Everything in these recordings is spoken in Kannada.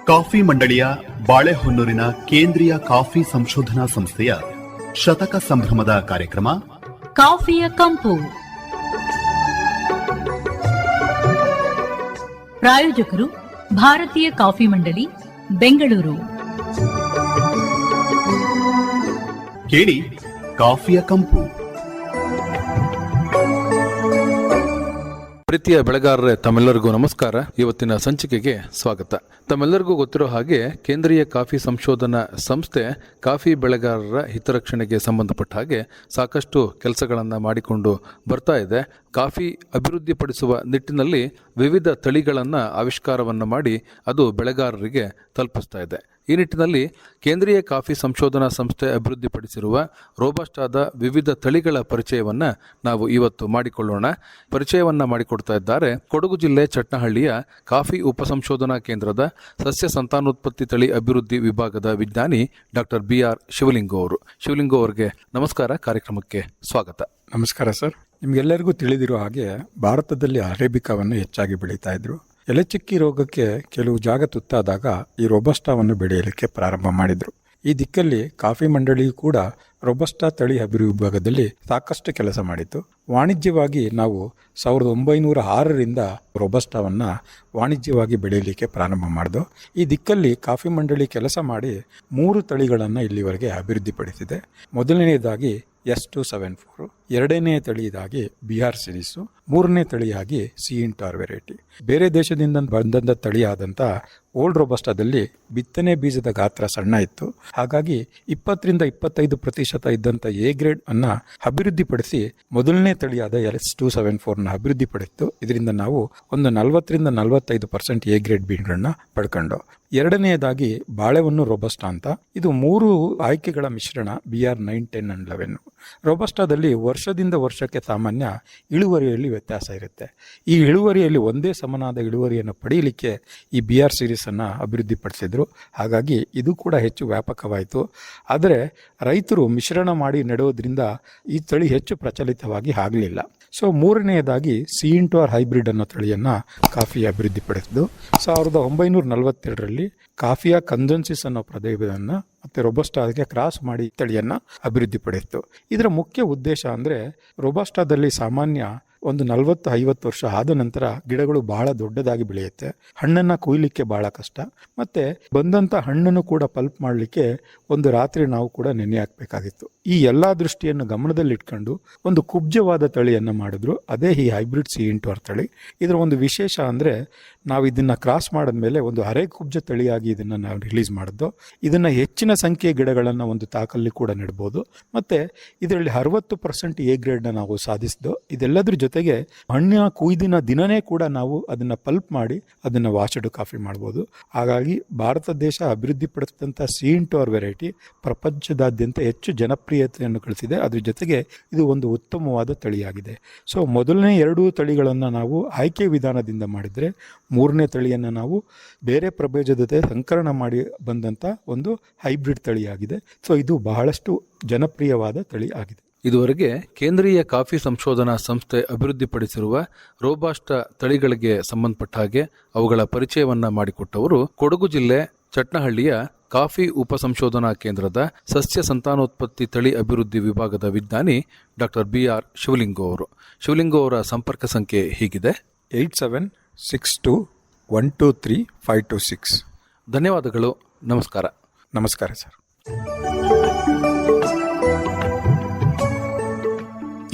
ಕಾಫಿ ಮಂಡಳಿಯ ಬಾಳೆಹೊನ್ನೂರಿನ ಕೇಂದ್ರೀಯ ಕಾಫಿ ಸಂಶೋಧನಾ ಸಂಸ್ಥೆಯ ಶತಕ ಸಂಭ್ರಮದ ಕಾರ್ಯಕ್ರಮ ಕಾಫಿಯ ಕಂಪು. ಪ್ರಾಯೋಜಕರು ಭಾರತೀಯ ಕಾಫಿ ಮಂಡಳಿ, ಬೆಂಗಳೂರು. ಕೇಳಿ ಕಾಫಿಯ ಕಂಪು. ಪ್ರೀತಿಯ ಬೆಳೆಗಾರರೇ, ತಮ್ಮೆಲ್ಲರಿಗೂ ನಮಸ್ಕಾರ. ಇವತ್ತಿನ ಸಂಚಿಕೆಗೆ ಸ್ವಾಗತ. ತಮ್ಮೆಲ್ಲರಿಗೂ ಗೊತ್ತಿರೋ ಹಾಗೆ ಕೇಂದ್ರೀಯ ಕಾಫಿ ಸಂಶೋಧನಾ ಸಂಸ್ಥೆ ಕಾಫಿ ಬೆಳೆಗಾರರ ಹಿತರಕ್ಷಣೆಗೆ ಸಂಬಂಧಪಟ್ಟ ಹಾಗೆ ಸಾಕಷ್ಟು ಕೆಲಸಗಳನ್ನು ಮಾಡಿಕೊಂಡು ಬರ್ತಾ ಇದೆ. ಕಾಫಿ ಅಭಿವೃದ್ಧಿಪಡಿಸುವ ನಿಟ್ಟಿನಲ್ಲಿ ವಿವಿಧ ತಳಿಗಳನ್ನು ಆವಿಷ್ಕಾರವನ್ನು ಮಾಡಿ ಅದು ಬೆಳೆಗಾರರಿಗೆ ತಲುಪಿಸ್ತಾ ಇದೆ. ಈ ನಿಟ್ಟಿನಲ್ಲಿ ಕೇಂದ್ರೀಯ ಕಾಫಿ ಸಂಶೋಧನಾ ಸಂಸ್ಥೆ ಅಭಿವೃದ್ಧಿಪಡಿಸಿರುವ ರೋಬಸ್ಟಾದ ವಿವಿಧ ತಳಿಗಳ ಪರಿಚಯವನ್ನು ನಾವು ಇವತ್ತು ಮಾಡಿಕೊಳ್ಳೋಣ. ಪರಿಚಯವನ್ನು ಮಾಡಿಕೊಡ್ತಾ ಇದ್ದಾರೆ ಕೊಡಗು ಜಿಲ್ಲೆ ಚಟ್ನಹಳ್ಳಿಯ ಕಾಫಿ ಉಪಸಂಶೋಧನಾ ಕೇಂದ್ರದ ಸಸ್ಯ ಸಂತಾನೋತ್ಪತ್ತಿ ತಳಿ ಅಭಿವೃದ್ಧಿ ವಿಭಾಗದ ವಿಜ್ಞಾನಿ ಡಾಕ್ಟರ್ BR ಶಿವಲಿಂಗೋ ಅವರು. ಶಿವಲಿಂಗೋ ಅವರಿಗೆ ನಮಸ್ಕಾರ, ಕಾರ್ಯಕ್ರಮಕ್ಕೆ ಸ್ವಾಗತ. ನಮಸ್ಕಾರ ಸರ್. ನಿಮ್ಗೆಲ್ಲರಿಗೂ ತಿಳಿದಿರೋ ಹಾಗೆ ಭಾರತದಲ್ಲಿ ಅರೇಬಿಕಾವನ್ನು ಹೆಚ್ಚಾಗಿ ಬೆಳೀತಾ ಇದ್ರು. ಎಲೆಚಕ್ಕಿ ರೋಗಕ್ಕೆ ಕೆಲವು ಜಾಗ ತುತ್ತಾದಾಗ ಈ ರೋಬಸ್ಟಾವನ್ನು ಬೆಳೆಯಲಿಕ್ಕೆ ಪ್ರಾರಂಭ ಮಾಡಿದ್ರು. ಈ ದಿಕ್ಕಲ್ಲಿ ಕಾಫಿ ಮಂಡಳಿಯು ಕೂಡ ರೋಬಸ್ಟಾ ತಳಿ ಅಭಿವೃದ್ಧಿ ವಿಭಾಗದಲ್ಲಿ ಸಾಕಷ್ಟು ಕೆಲಸ ಮಾಡಿತ್ತು. ವಾಣಿಜ್ಯವಾಗಿ ನಾವು 1906ರಿಂದ ರೋಬಸ್ಟಾವನ್ನು ವಾಣಿಜ್ಯವಾಗಿ ಬೆಳೆಯಲಿಕ್ಕೆ ಪ್ರಾರಂಭ ಮಾಡಿದ್ದು. ಈ ದಿಕ್ಕಲ್ಲಿ ಕಾಫಿ ಮಂಡಳಿ ಕೆಲಸ ಮಾಡಿ 3 ತಳಿಗಳನ್ನು ಇಲ್ಲಿವರೆಗೆ ಅಭಿವೃದ್ಧಿಪಡಿಸಿದೆ. ಮೊದಲನೆಯದಾಗಿ S274, ಎರಡನೇ ತಳಿಯಾಗಿ BR ಸೀರೀಸು, ಮೂರನೇ ತಳಿಯಾಗಿ C-INTAR ವೆರೈಟಿ. ಬೇರೆ ದೇಶದಿಂದ ಬಂದಂಥ ತಳಿಯಾದಂಥ ಓಲ್ಡ್ ರೋಬಸ್ಟಾದಲ್ಲಿ ಬಿತ್ತನೆ ಬೀಜದ ಗಾತ್ರ ಸಣ್ಣ ಇತ್ತು. ಹಾಗಾಗಿ 20-25% ಇದ್ದಂಥ A ಗ್ರೇಡ್ ಅನ್ನ ಅಭಿವೃದ್ಧಿಪಡಿಸಿ ಮೊದಲನೇ ತಳಿಯಾದ S274ನ ಅಭಿವೃದ್ಧಿಪಡಿಸಿತು. ಇದರಿಂದ ನಾವು ಒಂದು 40-45% A ಗ್ರೇಡ್ ಬೀನ್ಗಳನ್ನ ಪಡ್ಕೊಂಡು. ಎರಡನೆಯದಾಗಿ ಬಾಳೆಹೊನ್ನೂರು ರೋಬಸ್ಟಾ ಅಂತ. ಇದು 3 ಆಯ್ಕೆಗಳ ಮಿಶ್ರಣ, BR 9, 10 and 11. ರೋಬಸ್ಟಾದಲ್ಲಿ ವರ್ಷದಿಂದ ವರ್ಷಕ್ಕೆ ಸಾಮಾನ್ಯ ಇಳುವರಿಯಲ್ಲಿ ವ್ಯತ್ಯಾಸ ಇರುತ್ತೆ. ಈ ಇಳುವರಿಯಲ್ಲಿ ಒಂದೇ ಸಮನಾದ ಇಳುವರಿಯನ್ನು ಪಡೆಯಲಿಕ್ಕೆ ಈ BR ಸೀರೀಸನ್ನು ಅಭಿವೃದ್ಧಿಪಡಿಸಿದ್ರು. ಹಾಗಾಗಿ ಇದು ಕೂಡ ಹೆಚ್ಚು ವ್ಯಾಪಕವಾಯಿತು. ಆದರೆ ರೈತರು ಮಿಶ್ರಣ ಮಾಡಿ ನೆಡುವುದರಿಂದ ಈ ತಳಿ ಹೆಚ್ಚು ಪ್ರಚಲಿತವಾಗಿ ಆಗಲಿಲ್ಲ. ಸೊ ಮೂರನೆಯದಾಗಿ C-INTAR ಹೈಬ್ರಿಡ್ ಅನ್ನೋ ತಳಿಯನ್ನು ಕಾಫಿ ಅಭಿವೃದ್ಧಿಪಡಿಸಿದ್ದು. 1942ರಲ್ಲಿ ಕಾಫಿಯಾ ಕನ್ಸೆನ್ಸಿಸ್ ಅನ್ನೋ ಪ್ರಭೇದವನ್ನು ಮತ್ತು ರೋಬಸ್ಟಾಗೆ ಕ್ರಾಸ್ ಮಾಡಿ ತಳಿಯನ್ನು ಅಭಿವೃದ್ಧಿಪಡಿಸಿತು. ಇದರ ಮುಖ್ಯ ಉದ್ದೇಶ ಅಂದರೆ ರೋಬಸ್ಟಾದಲ್ಲಿ ಸಾಮಾನ್ಯ ಒಂದು 40-50 ವರ್ಷ ಆದ ನಂತರ ಗಿಡಗಳು ಬಹಳ ದೊಡ್ಡದಾಗಿ ಬೆಳೆಯುತ್ತೆ. ಹಣ್ಣನ್ನು ಕೊಯ್ಲಿಕ್ಕೆ ಬಹಳ ಕಷ್ಟ. ಮತ್ತು ಬಂದಂಥ ಹಣ್ಣನ್ನು ಕೂಡ ಪಲ್ಪ್ ಮಾಡಲಿಕ್ಕೆ ಒಂದು ರಾತ್ರಿ ನಾವು ಕೂಡ ನೆನೆ ಹಾಕಬೇಕಾಗಿತ್ತು. ಈ ಎಲ್ಲ ದೃಷ್ಟಿಯನ್ನು ಗಮನದಲ್ಲಿಟ್ಕೊಂಡು ಒಂದು ಕುಬ್ಜವಾದ ತಳಿಯನ್ನು ಮಾಡಿದ್ರು. ಅದೇ ಈ ಹೈಬ್ರಿಡ್ C-INTAR ತಳಿ. ಇದರ ಒಂದು ವಿಶೇಷ ಅಂದರೆ ನಾವು ಇದನ್ನು ಕ್ರಾಸ್ ಮಾಡಿದ್ಮೇಲೆ ಒಂದು ಅರೆ ಕುಬ್ಜ ತಳಿಯಾಗಿ ಇದನ್ನು ನಾವು ರಿಲೀಸ್ ಮಾಡಿದ್ದು. ಇದನ್ನು ಹೆಚ್ಚಿನ ಸಂಖ್ಯೆಯ ಗಿಡಗಳನ್ನು ಒಂದು ತಾಕಲ್ಲಿ ಕೂಡ ನೆಡ್ಬೋದು. ಮತ್ತು ಇದರಲ್ಲಿ 60% A ಗ್ರೇಡ್ನ ನಾವು ಸಾಧಿಸಿದ್ದು. ಇದೆಲ್ಲದ್ರ ಜೊತೆಗೆ ಹಣ್ಣಿನ ಕೊಯ್ದಿನ ದಿನನೇ ಕೂಡ ನಾವು ಅದನ್ನು ಪಲ್ಪ್ ಮಾಡಿ ಅದನ್ನು ವಾಶಡ್ ಕಾಫಿ ಮಾಡ್ಬೋದು. ಹಾಗಾಗಿ ಭಾರತ ದೇಶ ಅಭಿವೃದ್ಧಿಪಡಿಸಿದಂಥ C-INTAR ವೆರೈಟಿ ಪ್ರಪಂಚದಾದ್ಯಂತ ಹೆಚ್ಚು ಜನಪ್ರಿಯತೆಯನ್ನು ಗಳಿಸಿದೆ. ಅದ್ರ ಜೊತೆಗೆ ಇದು ಒಂದು ಉತ್ತಮವಾದ ತಳಿಯಾಗಿದೆ. ಸೊ ಮೊದಲನೇ 2 ತಳಿಗಳನ್ನು ನಾವು ಆಯ್ಕೆ ವಿಧಾನದಿಂದ ಮಾಡಿದರೆ, ಮೂರನೇ ತಳಿಯನ್ನು ನಾವು ಬೇರೆ ಪ್ರಭೇದದ ಜೊತೆ ಸಂಕರಣ ಮಾಡಿ ಬಂದಂಥ ಒಂದು ಹೈಬ್ರಿಡ್ ತಳಿಯಾಗಿದೆ. ಸೊ ಇದು ಬಹಳಷ್ಟು ಜನಪ್ರಿಯವಾದ ತಳಿ ಆಗಿದೆ. ಇದುವರೆಗೆ ಕೇಂದ್ರೀಯ ಕಾಫಿ ಸಂಶೋಧನಾ ಸಂಸ್ಥೆ ಅಭಿವೃದ್ಧಿಪಡಿಸಿರುವ ರೋಬಸ್ಟಾ ತಳಿಗಳಿಗೆ ಸಂಬಂಧಪಟ್ಟ ಹಾಗೆ ಅವುಗಳ ಪರಿಚಯವನ್ನು ಮಾಡಿಕೊಟ್ಟವರು ಕೊಡಗು ಜಿಲ್ಲೆ ಚಟ್ನಹಳ್ಳಿಯ ಕಾಫಿ ಉಪಸಂಶೋಧನಾ ಕೇಂದ್ರದ ಸಸ್ಯ ಸಂತಾನೋತ್ಪತ್ತಿ ತಳಿ ಅಭಿವೃದ್ಧಿ ವಿಭಾಗದ ವಿಜ್ಞಾನಿ ಡಾಕ್ಟರ್ BR ಶಿವಲಿಂಗೋ ಅವರು. ಶಿವಲಿಂಗೋ ಅವರ ಸಂಪರ್ಕ ಸಂಖ್ಯೆ ಹೀಗಿದೆ: 8762123526. ಧನ್ಯವಾದಗಳು. ನಮಸ್ಕಾರ. ನಮಸ್ಕಾರ ಸರ್.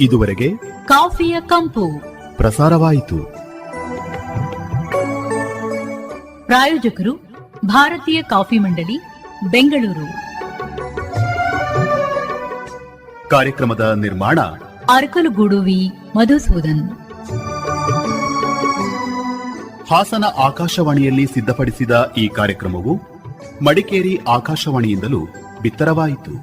ಇದುವರೆಗೆ ಕಾಫಿಯ ಕಂಪು ಪ್ರಸಾರವಾಯಿತು. ಪ್ರಾಯೋಜಕರು ಭಾರತೀಯ ಕಾಫಿ ಮಂಡಳಿ, ಬೆಂಗಳೂರು. ಕಾರ್ಯಕ್ರಮದ ನಿರ್ಮಾಣ ಅರಕಲಗೂಡು ವಿ. ಮಧುಸೂದನ್. ಹಾಸನ ಆಕಾಶವಾಣಿಯಲ್ಲಿ ಸಿದ್ಧಪಡಿಸಿದ ಈ ಕಾರ್ಯಕ್ರಮವು ಮಡಿಕೇರಿ ಆಕಾಶವಾಣಿಯಿಂದಲೂ ಬಿತ್ತರವಾಯಿತು.